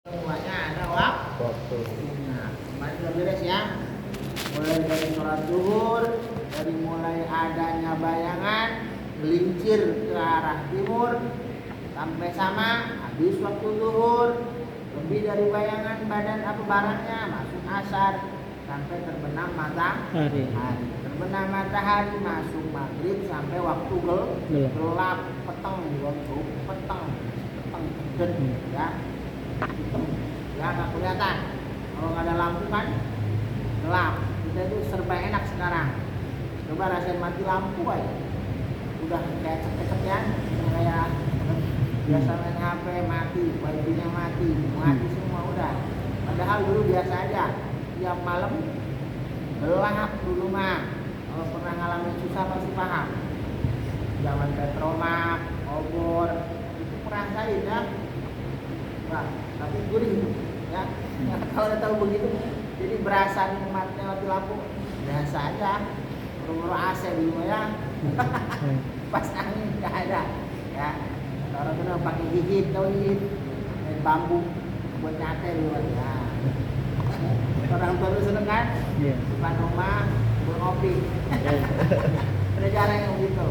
Semuanya ada waktu. Nah, kemarin sudah beres ya. Mulai dari sholat zuhur, dari mulai adanya bayangan melincir ke arah timur sampai sama habis waktu zuhur, lebih dari bayangan badan apa barangnya masuk asar sampai terbenam matahari. Terbenam matahari masuk maghrib sampai waktu gelap peteng ya. Hitam ya, nggak kelihatan. Kalau nggak ada lampu kan gelap. Kita itu serba enak sekarang. Coba rasain mati lampu aja, udah kayak cepet ya, kayak biasa main HP mati, wifi-nya mati semua udah. Padahal dulu biasa aja, tiap malam gelap dulu mah. Kalau pernah ngalamin susah pasti paham. Zaman Petromak, obor itu merasain ya. Wah, tapi gurih ya. Kalau udah tahu begitu, jadi berasa nikmatnya mati lampu biasa aja. Buru-buru AC di rumah ya. Pas angin nggak ada ya. Orang kena pakai gigit, main bambu buat nyate di rumah ya. Orang baru seneng kan? Depan rumah ngopi. Ada jarang yang begitu.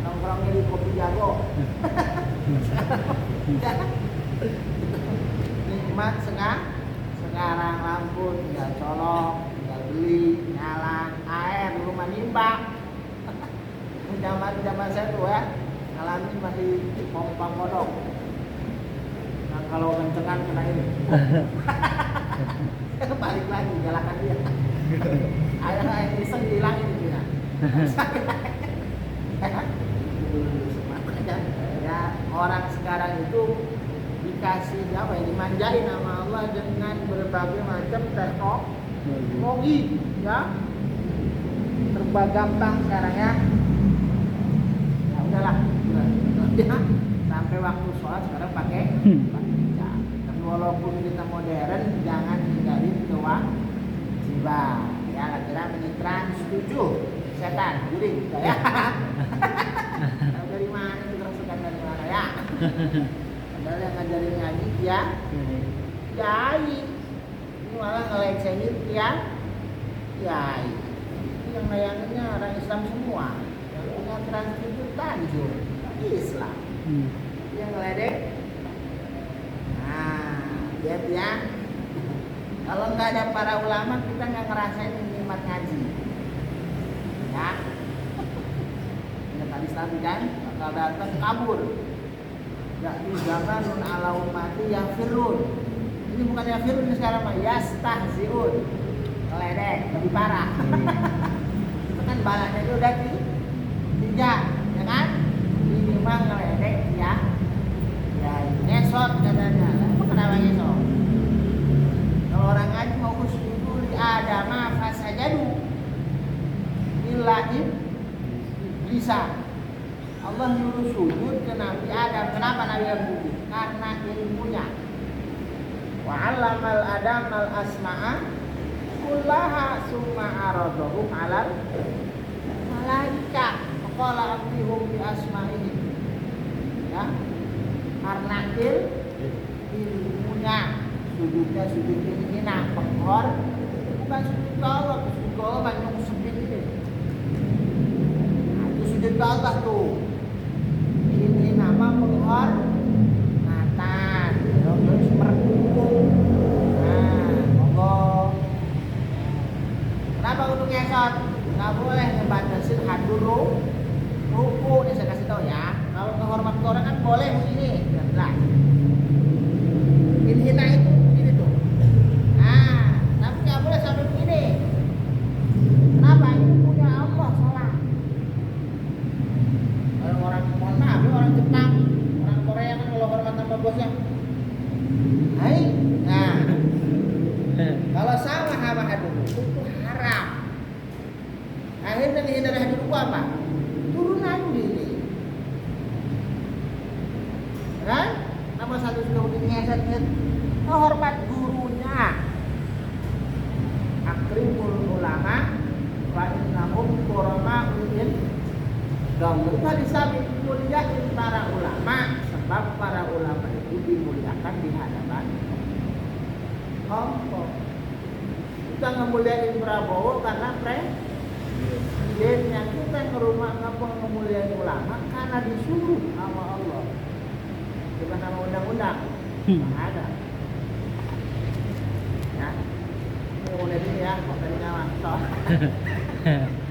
Nongkrongnya di Kopi Jago. Nikmat sekarang lampu tinggal colok, tinggal beli, nyala, air rumah nimba. Zaman saya tuh ya ngalamin masih pompa kodok. Nah kalau kencengan kena ini, balik lagi galakan dia. Air iseng dihilangin dia. Ya orang sekarang itu dikasih apa ya, dimanjain sama Allah dengan berbagai macam teknologi ya, serba gampang sekarang ya. Ya udahlah ya. Sampai waktu sholat sekarang pakai hijab. Tapi walaupun kita modern jangan tinggalin kewajiban ya. Kira menyitran setuju setan guring ya. Dari mana itu kerasukan dari mana ya? Padahal yang ngajarin ngaji ya kiai, ini malah ngelecengin kiai. Ini yang layanginnya orang Islam semua, yang punya transkripsi Tanjung Islam, yang ngeledek. Nah, lihat ya, kalau nggak ada para ulama kita nggak ngerasain nikmat ngaji, ya. Ini tadi kan bakal datang kabur. Yakni zamanun ala ummati yafirun. Ini bukan yafirun sekarang mah, yastahziun. Ngeledek, lebih parah. Itu kan balanya itu udah tiga, ya kan? Ini mah ngeledek ya. Ya, ngesot katanya. Apa kenapa ngesot? Kalau orang ngaji mau usjudu li adama fasajadu. Billahi bisa. Allah nyuruh sujud ke Nabi Adam. Kenapa Nabi Adam sujud? Karena ilmunya. Wa 'allamal Adamal asma'a kullaha summa aradahum 'alal malaika. Faqala ambihum bi asma'ihim. Ya. Karena ilmunya sujudnya sujud ini pengkor, bukan sujud ke Allah, sujud ke Allah banyak sujud ini. Nah, itu sujud ke Allah tuh. Ini nama penghormatan, terus merkukung. Nah, monggo. Kenapa kudu ngesot? Nggak boleh ngebatasin haduru ruku. Nih saya kasih tahu ya. Kalau menghormat orang kan boleh begini, jelas. Ini hina itu, ini tuh. Nah, tapi nggak boleh sampai begini. Kenapa? Ini punya Allah salah. Orang mohon maaf, orang Jepang, orang Korea kan kalau hormat sama bosnya, hai, nah, kalau sama sama haduru itu haram. Akhirnya dihindari haduru apa? Turunan diri, kan? Nama satu sudah udah ngeset, hormat gurunya. Akrimul ulama, wa innahum qurama'ul dong, itu hadis Nabi muliain para ulama, sebab para ulama itu dimuliakan di hadapan sombong. Kita ngemuliain Prabowo karena presidennya. Kita ngemuliain ulama karena disuruh sama Allah, bukan sama undang-undang. Ada. Ya, mulai ini ya, dari nyawa.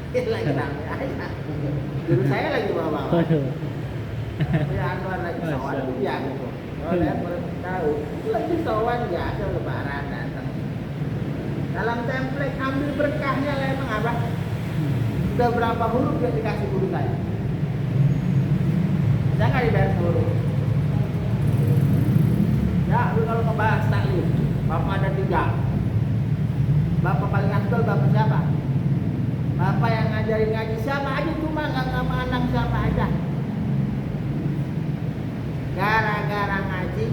Lagi rame aja. Dulu saya lagi bawa-bawa. Ya, Anwar lagi sowan itu ya gitu. Kalau lihat baru tahu, itu lagi sowan ya, ada lebaran datang. Dalam template ambil berkahnya lah emang apa? Sudah berapa huruf yang dikasih guru saya? Saya nggak dibayar huruf. Ya, lu kalau ngebahas taklim, bapak ada 3. Bapak paling afdal bapak siapa? Bapak yang ngajarin ngaji siapa aja, cuma nggak mandang siapa aja. Gara-gara ngaji,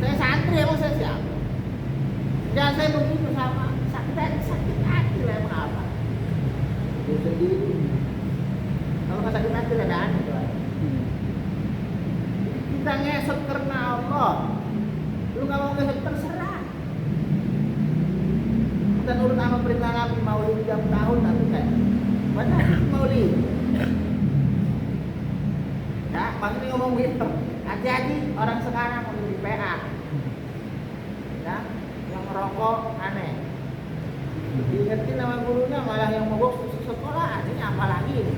saya santri emang saya siapa? Jangan saya begitu sama sakit hati lah emang apa? Dia sendiri. Kalau nggak sakit hati ada aneh tuh. Kita ngesot karena Allah. Lu nggak mau ngesot terserah. Kita nurut sama perintah Nabi Maulid tiap tahun tapi kan. Mana Maulid? Ya, maksudnya ngomong gitu. Hati-hati orang sekarang mau di PA. Ya, yang merokok aneh. Diingetin sama gurunya malah yang mogok sekolah, ini apa lagi?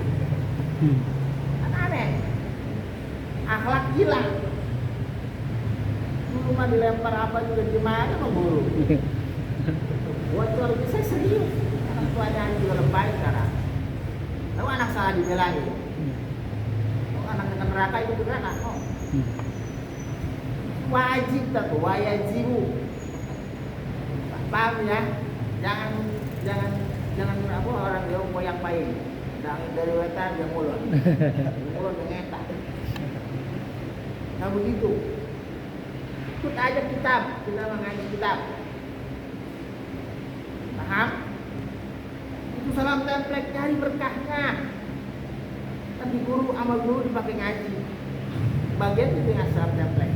Kan aneh. Akhlak hilang. Dulu mah dilempar apa juga gimana sama guru. Buat keluarga saya serius. Orang tuanya juga lebay sekarang. Tahu anak salah dibelain. Anak neraka itu neraka kok. Wajib tak wajibu. Paham ya? Jangan apa orang dia moyang paling. Dari wetan dia mulun. Mulun ngetak. Nah begitu. Ikut aja kitab, kita mengaji kitab. Paham? Itu salam template cari berkahnya. Kan di guru sama guru dipakai ngaji. Bagian itu yang salam template.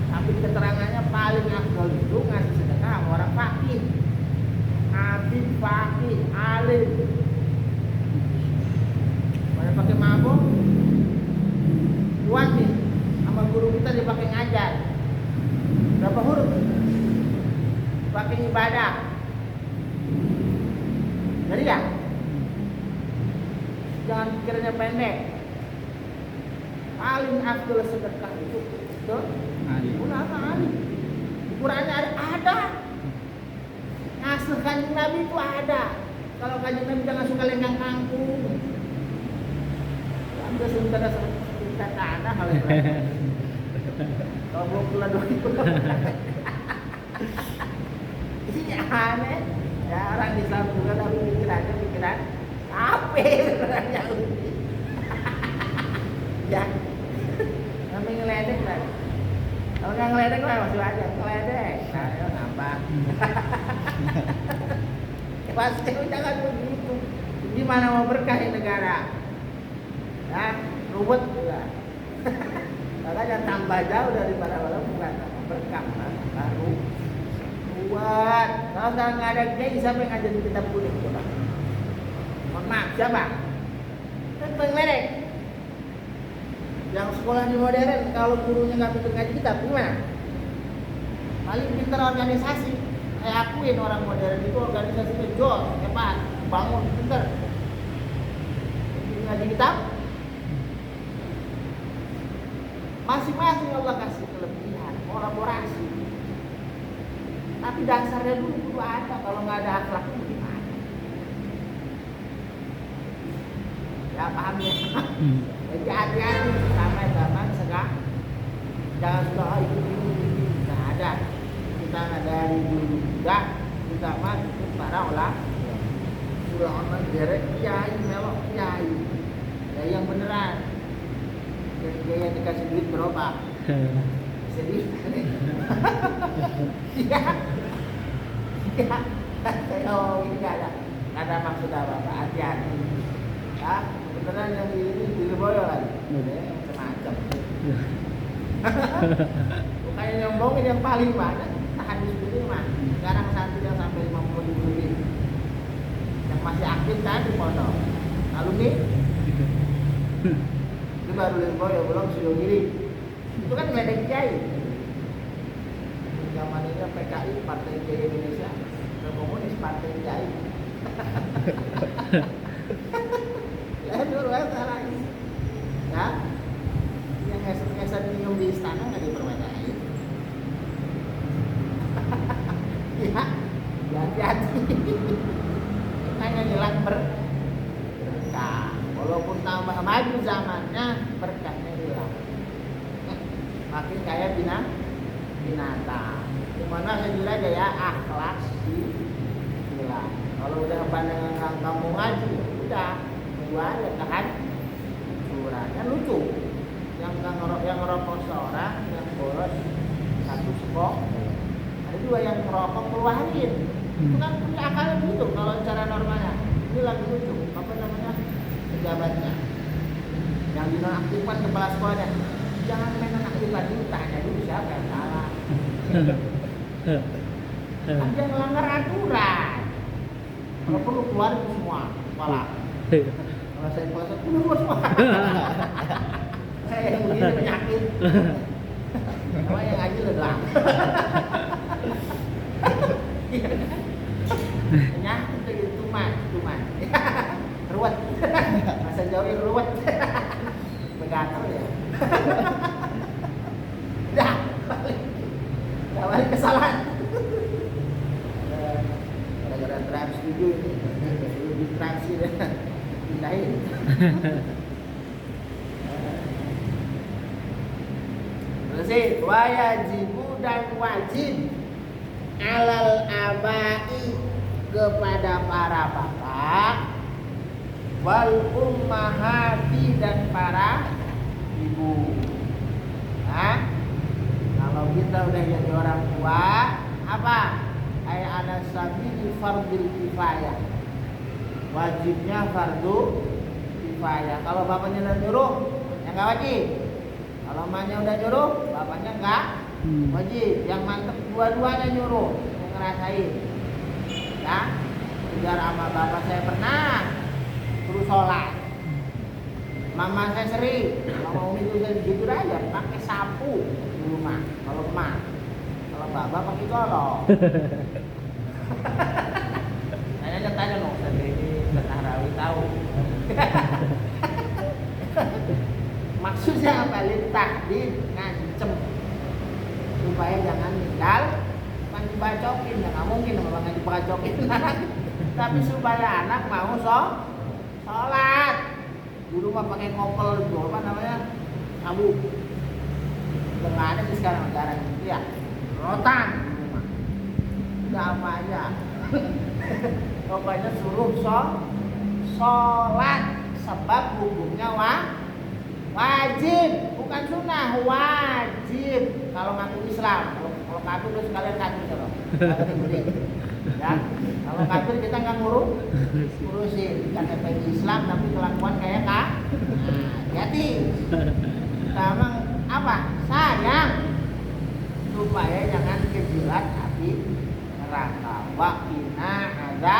Tapi keterangannya paling afdal itu ngasih sedekah sama orang fakir. Habib fakir, alim. Pada pakai mabuk, kuat nih. Sama guru kita dipakai ngajar. Berapa huruf? Pakai ibadah. Jadi ya? Jangan pikirnya pendek. Paling afdal sedekah itu betul. Kenapa alim? Ukurannya ada. Ngasuh kanjeng Nabi itu ada. Kalau kanjeng Nabi jangan suka lenggang kangkung. Anda sebentar kita tanah hal yang lain. Kalau belum pula dua itu. Ini aneh. Ya orang Islam juga tapi pikiran apa sebenarnya? Ya, kami ngeledek lah. Kalau nggak ngeledek lah masih aja ngeledek. Nah, ya ngapa? Pasti jangan begitu. Gimana mau berkah di negara? Ya, ruwet juga. Makanya tambah jauh daripada malam bukan berkah baru. Buat kalau sekarang nggak ada kiai siapa yang ngajarin kitab kuning coba? Mohon maaf siapa? Kan ngeledek. Yang sekolah di modern kalau gurunya nggak pintar ngaji kitab gimana? Paling pintar organisasi. Saya akuin orang modern itu organisasinya jos, hebat, bangun, pintar. Ngaji kitab. Masing-masing Allah kasih kelebihan, kolaborasi. Tapi dasarnya dulu kudu ada. Kalau nggak ada akhlaknya gimana? Ya paham ya? Jadi hati-hati sama zaman sekarang. Jangan sudah itu nggak ada. Kita nggak dari dulu juga. Kita mah itu para ulama derek kiai, melok kiai. Ya yang beneran. Jadi dia dikasih duit berapa? Sedih. Iya. Iya. Oh ini nggak ada maksud apa-apa. Hati-hati. Ya. Beneran yang ini diri boyo kan, macam-macam. Bukannya nyombong. ngomongin yang paling banyak hadis ini mah. Sekarang santri yang sampai 50.000 lebih. Yang masih aktif kan di pondok. Alumni. Itu baru lembo ya belum sudah diri. Itu kan ngeledek kiai. Zaman ini PKI Partai Kiai Indonesia, Komunis Partai Kiai. Ya dulu salah. Ya. Yang ngeser-ngeser minum di istana nggak dipermasalahkan. Ya, hati-hati. Hanya hilang berkah. Walaupun tambah maju zamannya, berkahnya hilang. Makin kayak binatang. Dimana saya bilang aja ya, akhlak sih hilang. Kalau udah pandangan kamu ngaji, udah dua ya kan curang. Kan lucu. Yang ngerokok seorang, yang boros satu sekok. Ada dua yang ngerokok keluarin. Itu kan punya akalnya begitu kalau cara normalnya. Ini lagi lucu. Apa namanya? Pejabatnya yang dinonaktifkan kepala sekolahnya. Jangan main nonaktifkan dulu, tanya dulu siapa yang salah. Dia melanggar aturan. Kalau perlu keluar itu semua kepala. Kalau saya puasa keluar semua. Saya yang begini penyakit. Sama yang aja lelah. Penyakit itu tuman. Ruwet. Masa jauhin ruwet. Begatel ya. Udah balik kesalahan. Gara-gara trans 7 ini. Lebih transi deh. Pindahin. Terus wajibu dan wajib alal abai kepada para bapak wal ummahati dan para ibu. Nah, kalau kita udah jadi orang tua, apa? Ayat ala sabili fardil kifayah. Wajibnya fardu kifayah. Kalau bapaknya udah nyuruh, ya nggak wajib. Kalau emaknya udah nyuruh, bapaknya nggak wajib. Yang mantep dua-duanya nyuruh, yang ngerasain. Ya, kejar sama bapak saya pernah terus sholat. Mama saya sering, mama umi itu saya jujur aja pakai sapu di rumah. Kalau emak, kalau bapak pakai golok. Tanya dong, saya ini Tahrawi tahu. Maksudnya apa? Tahdid ngancem supaya jangan tinggal, bukan dibacokin, ya nggak mungkin memang dibacokin. Tapi supaya anak mau sholat. Dulu mah pakai ngopel itu apa namanya? Sabu. Udah nggak ada sih sekarang sekarang ya. Rotan. Udah apa aja. Pokoknya suruh sholat sebab hukumnya wajib, bukan sunnah, wajib. Kalau ngaku Islam, kalau kafir terus kalian kafir terus. Ya, kalau kafir kita nggak ngurusin, bukan FPI Islam tapi kelakuan kayak kak. Hati. Kita emang apa? Sayang supaya jangan kejilat api neraka. Waqina ada.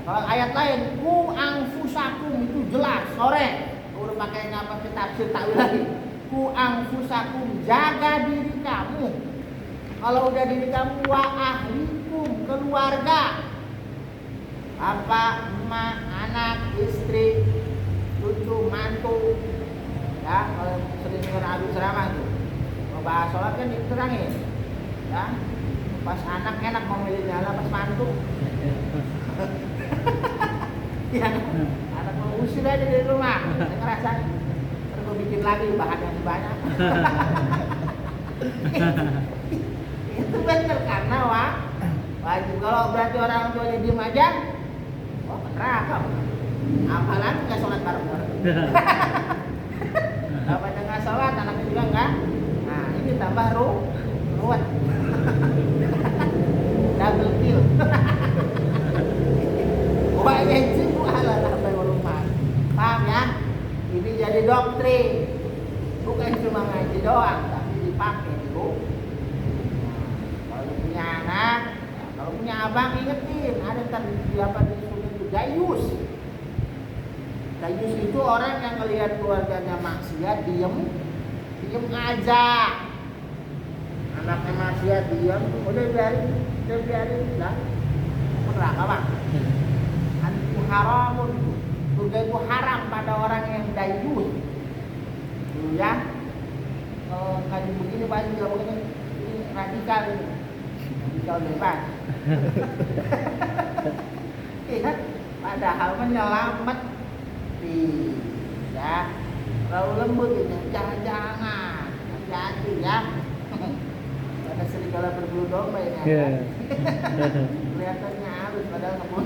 Kalau ayat lain, ku angfusakum itu jelas sore. Udah pakai apa tafsir takwil lagi. Ku angfusakum, jaga diri kamu. Kalau udah diri kamu wa ahlikum, keluarga. Bapak, emak, anak, istri, cucu, mantu. Ya, kalau sering dengar Abu Ceramah tuh. Mau bahas sholat kan diterangin. Ya. Pas anak enak mau milih nyala, pas mantu. Ya, anak mau usir aja dari rumah. Saya ngerasain. Terus gue bikin lagi bahan yang banyak. Itu benar karena wajib. Kalau berarti orang tuanya diem aja, oh neraka. Apalagi nggak sholat bareng-bareng. Bapaknya nggak sholat, anaknya juga nggak. Nah ini tambah ruwet. Double kill. Wajib ala sampai rumah. Paham ya? Ini jadi doktrin. Bukan cuma ngaji doang, tapi dipakai di abang ingetin, ada ntar apa di sungai itu dayus. Dayus itu orang yang ngelihat keluarganya maksiat diem aja. Anaknya maksiat diem, udah biarin lah. Neraka bang. Anti haramun, surga itu haram pada orang yang dayus. Dulu ya, kaji begini pasti juga begini, ini radikal bebas. Iya, padahal menyelamat ya, terlalu lembut itu, jangan hati-hati ya. Ada serigala berbulu domba ini. Yeah. Kelihatannya halus padahal ngebulu.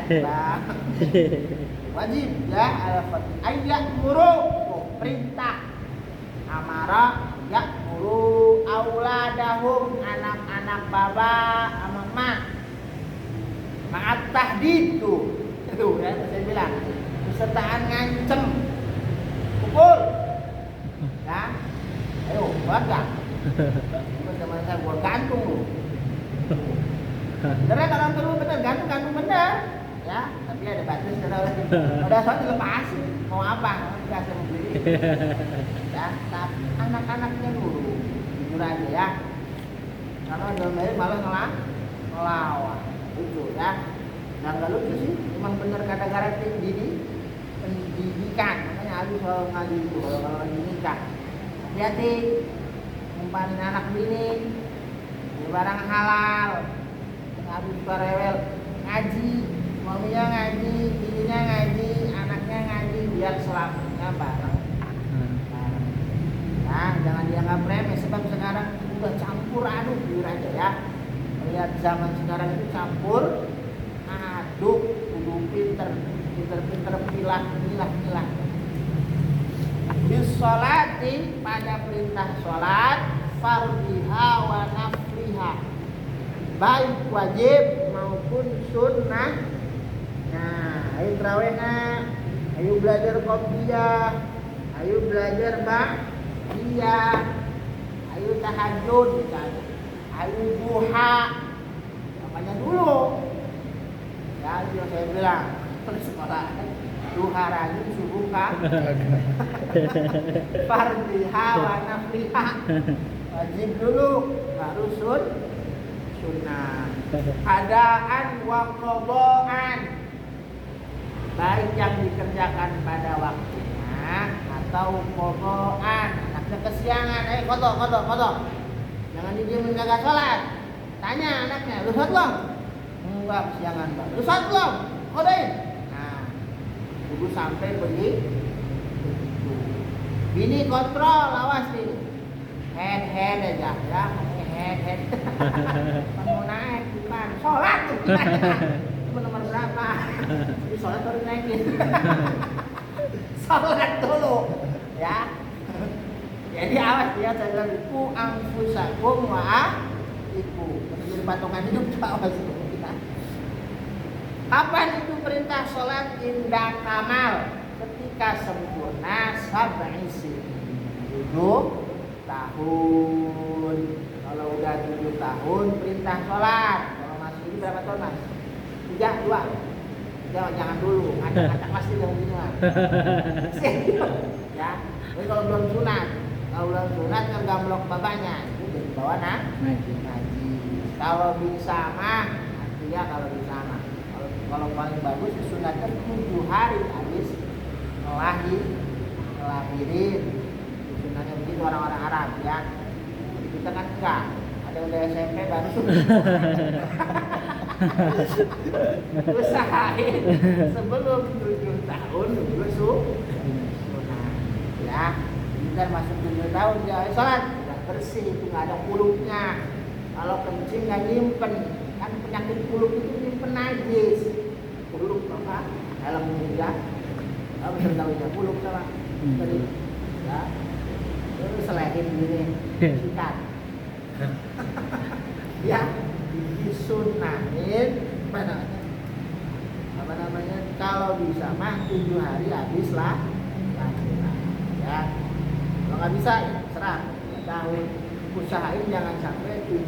Ya, wajib ya ayat muru perintah amara ya muru auladahum anak-anak baba sama mak maat tahdid tuh ya saya bilang pesertaan ngancem pukul ya ayo keluarga teman saya buat gantung lu bener kalau perlu bener gantung bener ya tapi ada batas udah soal dilepasin mau apa nggak bisa membeli ya tapi anak-anaknya dulu jujur aja ya karena udah malah ngelawan lucu ya nah nggak lucu sih emang bener kata-kata pendidikan makanya habis selalu ngaji itu kalau lagi nikah hati-hati ngumpanin anak bini barang halal habis suka rewel ngaji suaminya ngaji, bininya ngaji, anaknya ngaji biar selamanya bareng. Nah, jangan dianggap remeh sebab sekarang udah campur aduk jujur aja ya. Lihat zaman sekarang itu campur aduk, kudu pinter pilah. Bis sholati pada perintah sholat fardhiha wa nafliha baik wajib maupun sunnah. Nah, ayo terawihnya, ayo belajar qobliyah, ayo belajar ba'diyah, ayo tahajud misalnya, ayo duha, apanya dulu? Ya, itu yang saya bilang, sekolah duha rajin subuh kah? Fardhiha wa nafliha, wajib dulu, baru sunnah. Adaan wa qadaan, baik yang dikerjakan pada waktunya atau qadaan, anaknya kesiangan, kodok. Jangan didiemin kagak sholat. Tanya anaknya, lu sholat belum? Enggak, kesiangan Mbak. Lu sholat belum? Kodain. Nah, tunggu sampai begitu. Bini kontrol, awas nih. Head aja ya, head. Mau naik bukan sholat tuh. Nomor berapa? Jadi sholat baru naikin. Sholat dulu ya. Jadi awas ya, saya bilang ku anfusakum wa iku. Jadi patungan hidup awas kita. Kapan itu perintah sholat indah kamal? Ketika sempurna sab'i sinin. 7 tahun. Kalau udah 7 tahun perintah sholat. Kalau masih ini berapa tahun mas? 3, 2. Jangan dulu, ngacak pasti yang gini lah. Ya, jadi kalau belum sunat kan gamblok bapaknya, itu jadi bawa ngaji. Kalau bisa mah, artinya kalau bisa mah. Kalau paling bagus disunatkan 7 hari habis ngelahirin. Sunatnya begitu orang-orang Arab ya. Jadi kita kan enggak, ada udah SMP baru sunat. Usahain sebelum 7 tahun dulu sunat ya. Ntar masuk 7 tahun dia sholat udah bersih, itu nggak ada kulupnya. Kalau kencing nggak nyimpen, kan penyakit kulup itu nyimpen najis. Kulup apa? Dalam juga. Kamu bisa tahu ya kulup sama tadi ya. Terus selehin gini, sikat. Ya. Disunahin apa namanya kalau bisa mah 7 hari habislah ya. Kalau nggak bisa ya serah, tahu usahain jangan sampai 7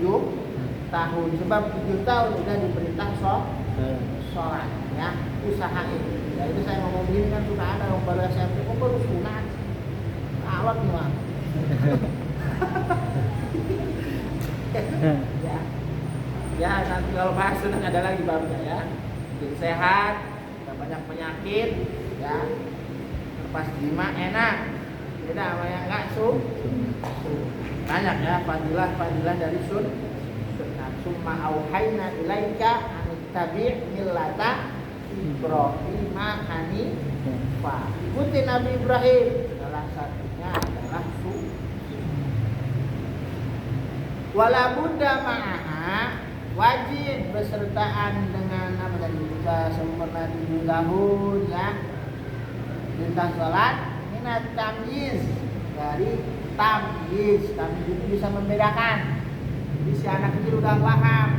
tahun, sebab 7 tahun udah diperintah sholat ya, usahain ya. Itu saya ngomong gini kan suka ada orang baru SMP, kok baru sunat awak gimana. Ya, ya nanti kalau bahas sunat ada lagi babnya ya. Jadi sehat, tidak banyak penyakit ya, lepas jima enak, beda sama yang enggak banyak ya fadilah dari sunat. Summa auhayna ilaika anittabi' millata Ibrahim hanifa. Ikuti Nabi Ibrahim, salah satunya adalah wala budda ma'aha, wajib bersertaan dengan apa tadi, kita sempurna 7 tahun ya, perintah sholat. Minat tamyiz, dari tamyiz itu bisa membedakan. Jadi si anak kecil udah paham